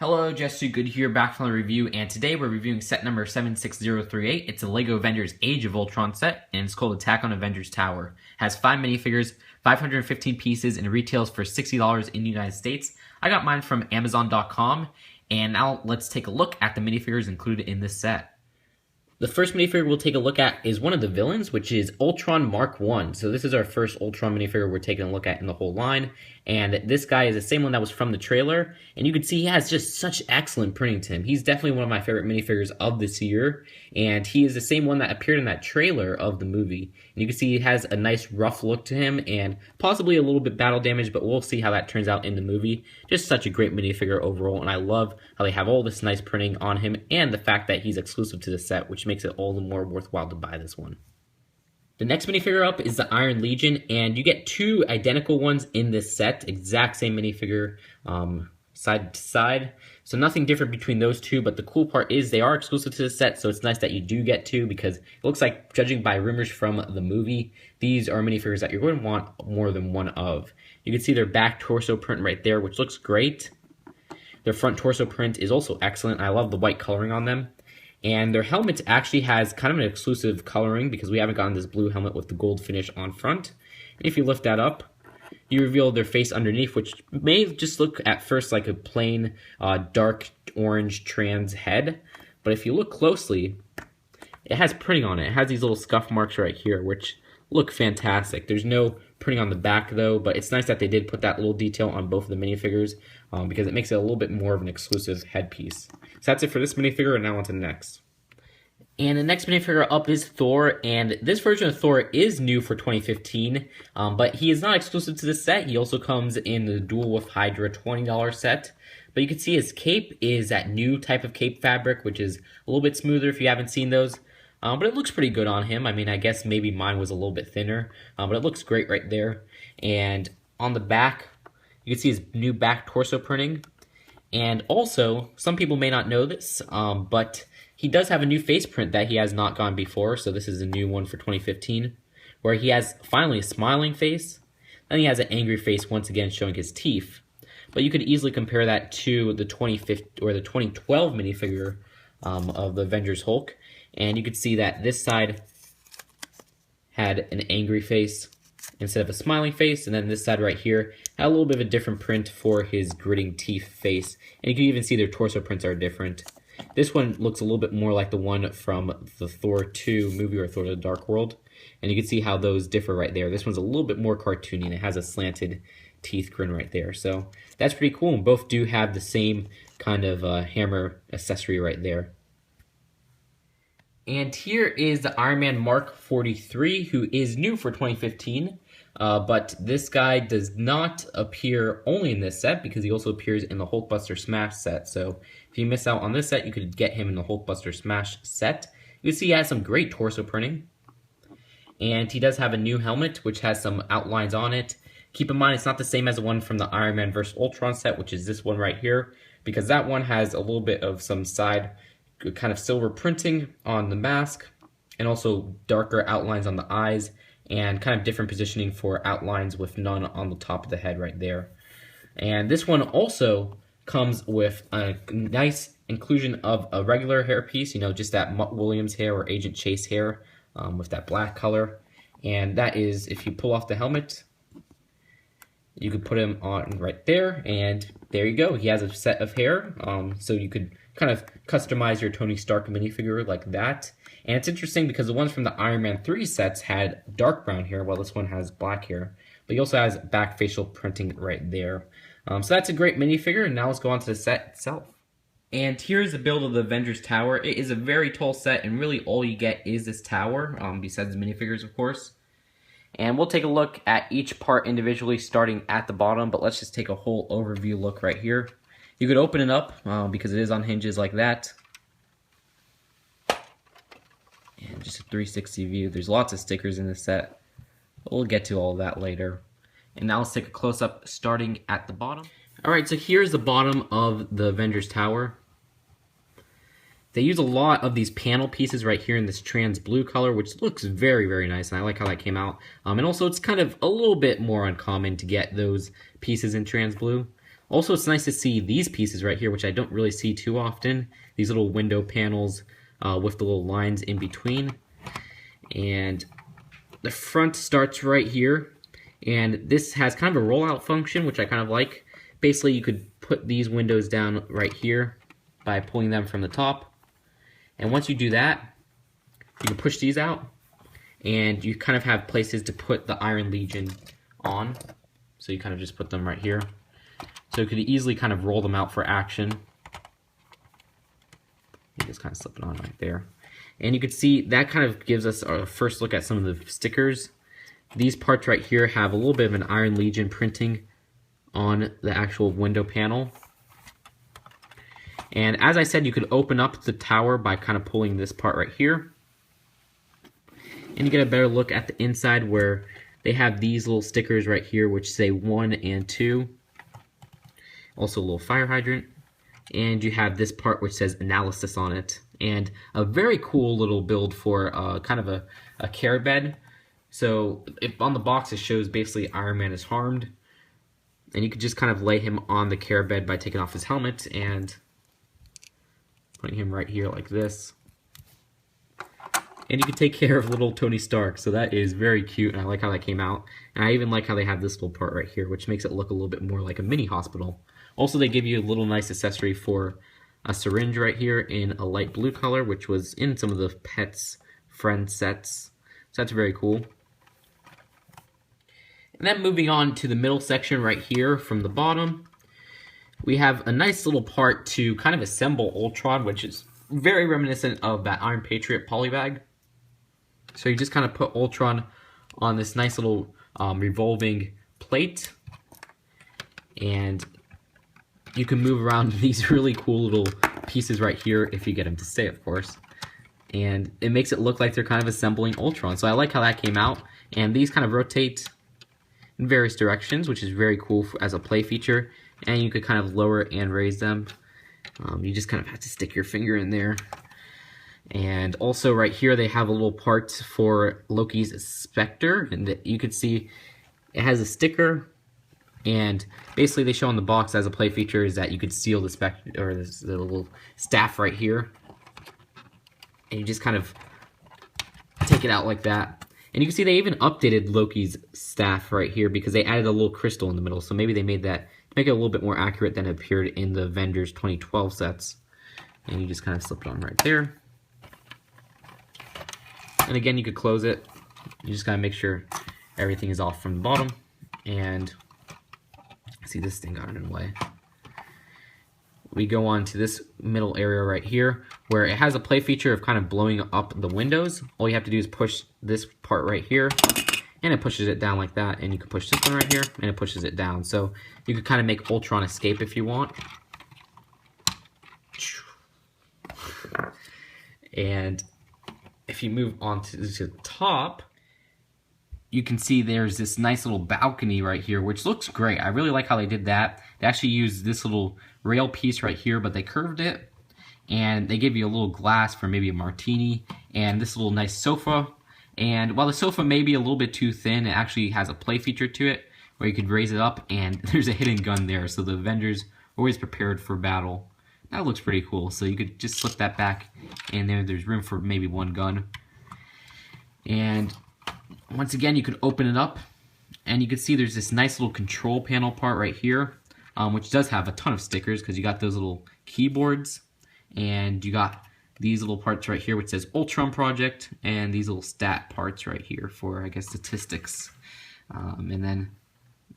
Hello, Jesse Good here, back from the review, and today we're reviewing set number 76038. It's a LEGO Avengers Age of Ultron set, and it's called Attack on Avengers Tower. It has 5 minifigures, 515 pieces, and retails for $60 in the United States. I got mine from Amazon.com, and now let's take a look at the minifigures included in this set. The first minifigure we'll take a look at is one of the villains, which is Ultron Mark 1. So this is our first Ultron minifigure we're taking a look at in the whole line. And this guy is the same one that was from the trailer. And you can see he has just such excellent printing to him. He's definitely one of my favorite minifigures of this year. And he is the same one that appeared in that trailer of the movie. And you can see he has a nice rough look to him and possibly a little bit battle damage, but we'll see how that turns out in the movie. Just such a great minifigure overall. And I love how they have all this nice printing on him and the fact that he's exclusive to the set, which makes it all the more worthwhile to buy this one. The next minifigure up is the Iron Legion, and you get 2 identical ones in this set, exact same minifigure, side to side. So nothing different between those two, but the cool part is they are exclusive to the set, so it's nice that you do get 2 because it looks like, judging by rumors from the movie, these are minifigures that you're going to want more than one of. You can see their back torso print right there, which looks great. Their front torso print is also excellent. I love the white coloring on them. And their helmet actually has kind of an exclusive coloring because we haven't gotten this blue helmet with the gold finish on front. And if you lift that up, you reveal their face underneath, which may just look at first like a plain dark orange trans head. But if you look closely, it has printing on it. It has these little scuff marks right here, which look fantastic. There's no printing on the back though, but it's nice that they did put that little detail on both of the minifigures because it makes it a little bit more of an exclusive headpiece. So that's it for this minifigure, and now on to the next. And the next minifigure up is Thor, and this version of Thor is new for 2015, but he is not exclusive to this set. He also comes in the Duel with Hydra $20 set. But you can see his cape is that new type of cape fabric, which is a little bit smoother if you haven't seen those. But it looks pretty good on him. I mean, I guess maybe mine was a little bit thinner, but it looks great right there. And on the back, you can see his new back torso printing. And also, some people may not know this, but he does have a new face print that he has not gone before. So this is a new one for 2015, where he has finally a smiling face. Then he has an angry face once again, showing his teeth. But you could easily compare that to the 2012 minifigure of the Avengers Hulk. And you could see that this side had an angry face instead of a smiling face, and then this side right here had a little bit of a different print for his gritting teeth face. And you can even see their torso prints are different. This one looks a little bit more like the one from the Thor 2 movie, or Thor the Dark World. And you can see how those differ right there. This one's a little bit more cartoony, and it has a slanted teeth grin right there. So that's pretty cool, and both do have the same kind of hammer accessory right there. And here is the Iron Man Mark 43, who is new for 2015. But this guy does not appear only in this set because he also appears in the Hulkbuster Smash set. So if you miss out on this set, you could get him in the Hulkbuster Smash set. You can see he has some great torso printing. And he does have a new helmet, which has some outlines on it. Keep in mind, it's not the same as the one from the Iron Man vs. Ultron set, which is this one right here, because that one has a little bit of some side kind of silver printing on the mask, and also darker outlines on the eyes, and kind of different positioning for outlines with none on the top of the head right there. And this one also comes with a nice inclusion of a regular hairpiece, you know, just that Mutt Williams hair or Agent Chase hair with that black color. And that is, if you pull off the helmet, you could put him on right there, and there you go. He has a set of hair, so you could kind of customize your Tony Stark minifigure like that. And it's interesting because the ones from the Iron Man 3 sets had dark brown hair, while this one has black hair. But he also has back facial printing right there. So that's a great minifigure, and now let's go on to the set itself. And here's the build of the Avengers Tower. It is a very tall set, and really all you get is this tower, besides the minifigures, of course. And we'll take a look at each part individually, starting at the bottom, but let's just take a whole overview look right here. You could open it up, because it is on hinges like that. And just a 360 view. There's lots of stickers in this set. We'll get to all of that later. And now let's take a close-up starting at the bottom. Alright, so here's the bottom of the Avengers Tower. They use a lot of these panel pieces right here in this trans blue color, which looks very, very nice, and I like how that came out. And also, it's kind of a little bit more uncommon to get those pieces in trans blue. Also, it's nice to see these pieces right here, which I don't really see too often. These little window panels with the little lines in between. And the front starts right here. And this has kind of a rollout function, which I kind of like. Basically, you could put these windows down right here by pulling them from the top. And once you do that, you can push these out. And you kind of have places to put the Iron Legion on. So you kind of just put them right here. So you could easily kind of roll them out for action. You just kind of slip it on right there. And you can see that kind of gives us our first look at some of the stickers. These parts right here have a little bit of an Iron Legion printing on the actual window panel. And as I said, you could open up the tower by kind of pulling this part right here. And you get a better look at the inside where they have these little stickers right here which say 1 and 2. Also a little fire hydrant. And you have this part which says analysis on it. And a very cool little build for kind of a care bed. So if on the box it shows basically Iron Man is harmed. And you could just kind of lay him on the care bed by taking off his helmet and putting him right here like this. And you can take care of little Tony Stark, so that is very cute, and I like how that came out. And I even like how they have this little part right here, which makes it look a little bit more like a mini hospital. Also, they give you a little nice accessory for a syringe right here in a light blue color, which was in some of the Pets Friend sets. So that's very cool. And then moving on to the middle section right here from the bottom, we have a nice little part to kind of assemble Ultron, which is very reminiscent of that Iron Patriot polybag. So you just kind of put Ultron on this nice little revolving plate, and you can move around these really cool little pieces right here if you get them to stay, of course. And it makes it look like they're kind of assembling Ultron. So I like how that came out. And these kind of rotate in various directions, which is very cool as a play feature. And you could kind of lower and raise them. You just kind of have to stick your finger in there. And also right here they have a little part for Loki's Spectre, and you can see it has a sticker, and basically they show on the box as a play feature is that you could seal the Spectre, or the little staff right here, and you just kind of take it out like that. And you can see they even updated Loki's staff right here because they added a little crystal in the middle, so maybe they made that to make it a little bit more accurate than it appeared in the Avengers 2012 sets. And you just kind of slip it on right there. And again, you could close it. You just gotta make sure everything is off from the bottom. And see, this thing got in the way. We go on to this middle area right here where it has a play feature of kind of blowing up the windows. All you have to do is push this part right here, and it pushes it down like that. And you can push this one right here, and it pushes it down. So you could kind of make Ultron escape if you want. And if you move on to the top, you can see there's this nice little balcony right here, which looks great. I really like how they did that. They actually used this little rail piece right here, but they curved it, and they give you a little glass for maybe a martini, and this little nice sofa. And while the sofa may be a little bit too thin, it actually has a play feature to it where you could raise it up, and there's a hidden gun there, so the Avengers are always prepared for battle. That looks pretty cool. So you could just slip that back in there. There's room for maybe one gun. And once again, you could open it up, and you can see there's this nice little control panel part right here, which does have a ton of stickers because you got those little keyboards, and you got these little parts right here which says Ultron Project, and these little stat parts right here for, I guess, statistics. And then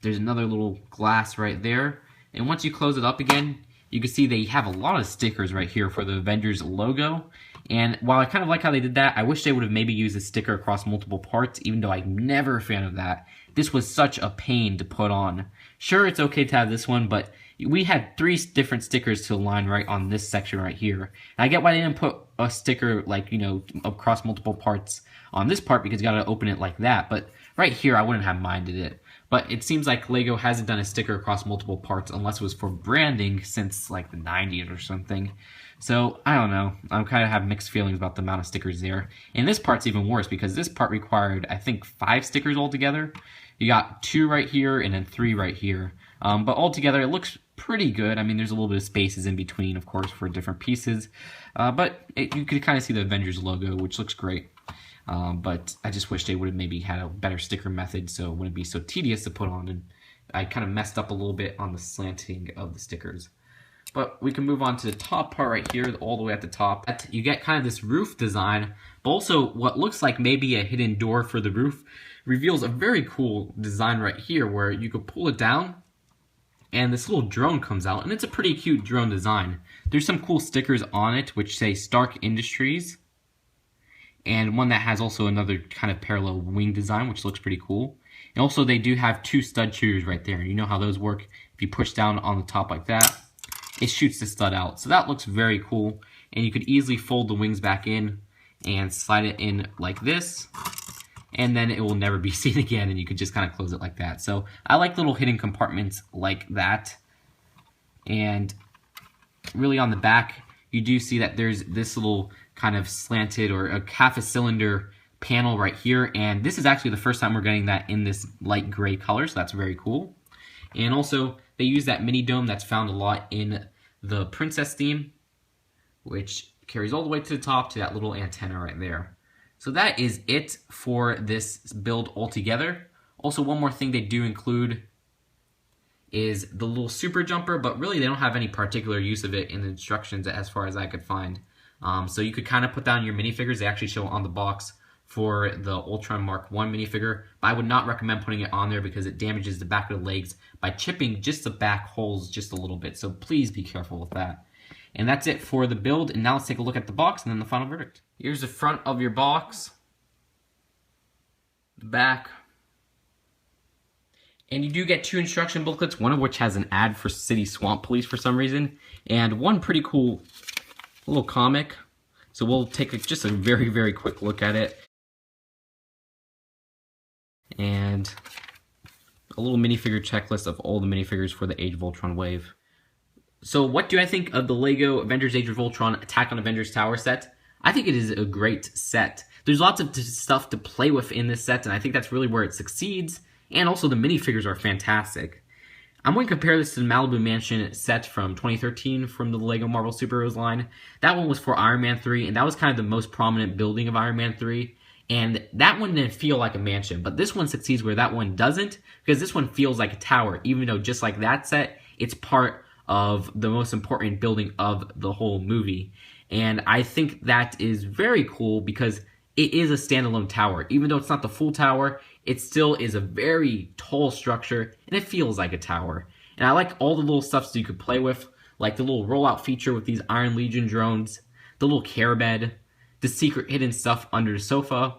there's another little glass right there. And once you close it up again, you can see they have a lot of stickers right here for the Avengers logo. And while I kind of like how they did that, I wish they would have maybe used a sticker across multiple parts, even though I'm never a fan of that. This was such a pain to put on. Sure, it's okay to have this one, but we had 3 different stickers to align right on this section right here. And I get why they didn't put a sticker, like, you know, across multiple parts on this part because you got to open it like that. But right here, I wouldn't have minded it. But it seems like LEGO hasn't done a sticker across multiple parts unless it was for branding since like the 90s or something. So, I don't know. I kind of have mixed feelings about the amount of stickers there. And this part's even worse because this part required, I think, 5 stickers altogether. You got 2 right here and then 3 right here. But altogether, it looks pretty good. I mean, there's a little bit of spaces in between, of course, for different pieces. But you could kind of see the Avengers logo, which looks great. But I just wish they would have maybe had a better sticker method so it wouldn't be so tedious to put on. And I kind of messed up a little bit on the slanting of the stickers. But we can move on to the top part right here, all the way at the top. You get kind of this roof design, but also what looks like maybe a hidden door for the roof reveals a very cool design right here where you could pull it down and this little drone comes out, and it's a pretty cute drone design. There's some cool stickers on it which say Stark Industries, and one that has also another kind of parallel wing design which looks pretty cool. And also they do have two stud shooters right there. You know how those work. If you push down on the top like that, it shoots the stud out. So that looks very cool. And you could easily fold the wings back in and slide it in like this. And then it will never be seen again, and you could just kind of close it like that. So I like little hidden compartments like that. And really on the back, you do see that there's this little kind of slanted or a half a cylinder panel right here. And this is actually the first time we're getting that in this light gray color, so that's very cool. And also, they use that mini dome that's found a lot in the Princess theme, which carries all the way to the top to that little antenna right there. So that is it for this build altogether. Also, one more thing they do include is the little super jumper, but really they don't have any particular use of it in the instructions as far as I could find. So you could kind of put down your minifigures. They actually show on the box for the Ultron Mark 1 minifigure, but I would not recommend putting it on there because it damages the back of the legs by chipping just the back holes just a little bit, so please be careful with that. And that's it for the build, and now let's take a look at the box and then the final verdict. Here's the front of your box, the back, and you do get two instruction booklets, one of which has an ad for City Swamp Police for some reason, and one pretty cool little comic. So we'll take just a very, very quick look at it. And a little minifigure checklist of all the minifigures for the Age of Ultron wave. So what do I think of the LEGO Avengers Age of Ultron Attack on Avengers Tower set? I think it is a great set. There's lots of stuff to play with in this set, and I think that's really where it succeeds. And also the minifigures are fantastic. I'm going to compare this to the Malibu Mansion set from 2013 from the LEGO Marvel Superheroes line. That one was for Iron Man 3, and that was kind of the most prominent building of Iron Man 3. And that one didn't feel like a mansion, but this one succeeds where that one doesn't, because this one feels like a tower, even though just like that set, it's part of the most important building of the whole movie. And I think that is very cool because it is a standalone tower. Even though it's not the full tower, it still is a very tall structure, and it feels like a tower. And I like all the little stuff that you could play with, like the little rollout feature with these Iron Legion drones, the little care bed, the secret hidden stuff under the sofa,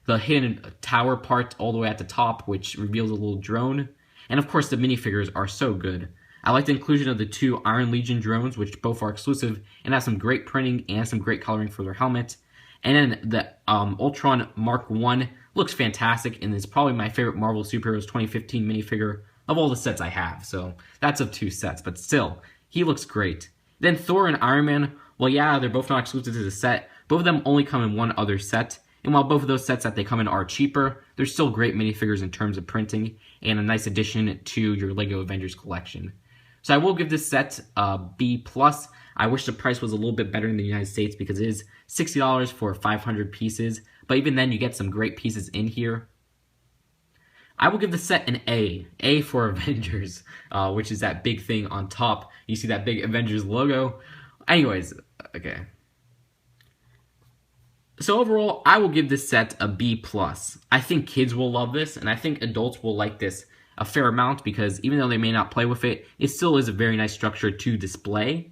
the hidden tower part all the way at the top, which reveals a little drone, and of course the minifigures are so good. I like the inclusion of the two Iron Legion drones, which both are exclusive and have some great printing and some great coloring for their helmet. And then the Ultron Mark 1 looks fantastic, and is probably my favorite Marvel Superheroes 2015 minifigure of all the sets I have. So that's of two sets, but still, he looks great. Then Thor and Iron Man, well yeah, they're both not exclusive to the set. Both of them only come in one other set. And while both of those sets that they come in are cheaper, they're still great minifigures in terms of printing and a nice addition to your LEGO Avengers collection. So I will give this set a B+. I wish the price was a little bit better in the United States because it is $60 for 500 pieces. But even then, you get some great pieces in here. I will give the set an A. A for Avengers, which is that big thing on top. You see that big Avengers logo. Anyways, okay. So overall, I will give this set a B+. I think kids will love this, and I think adults will like this a fair amount because even though they may not play with it, it still is a very nice structure to display.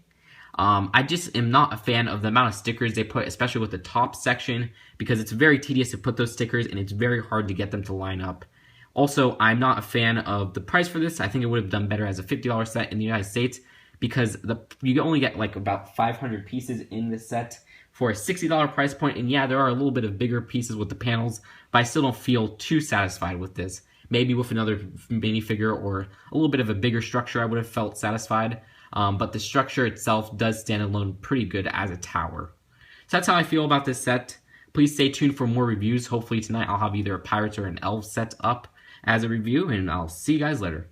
I just am not a fan of the amount of stickers they put, especially with the top section, because it's very tedious to put those stickers and it's very hard to get them to line up. Also, I'm not a fan of the price for this. I think it would have done better as a $50 set in the United States because you only get like about 500 pieces in this set for a $60 price point. And yeah, there are a little bit of bigger pieces with the panels, but I still don't feel too satisfied with this. Maybe with another minifigure or a little bit of a bigger structure, I would have felt satisfied. But the structure itself does stand alone pretty good as a tower. So that's how I feel about this set. Please stay tuned for more reviews. Hopefully tonight I'll have either a Pirates or an Elves set up as a review, and I'll see you guys later.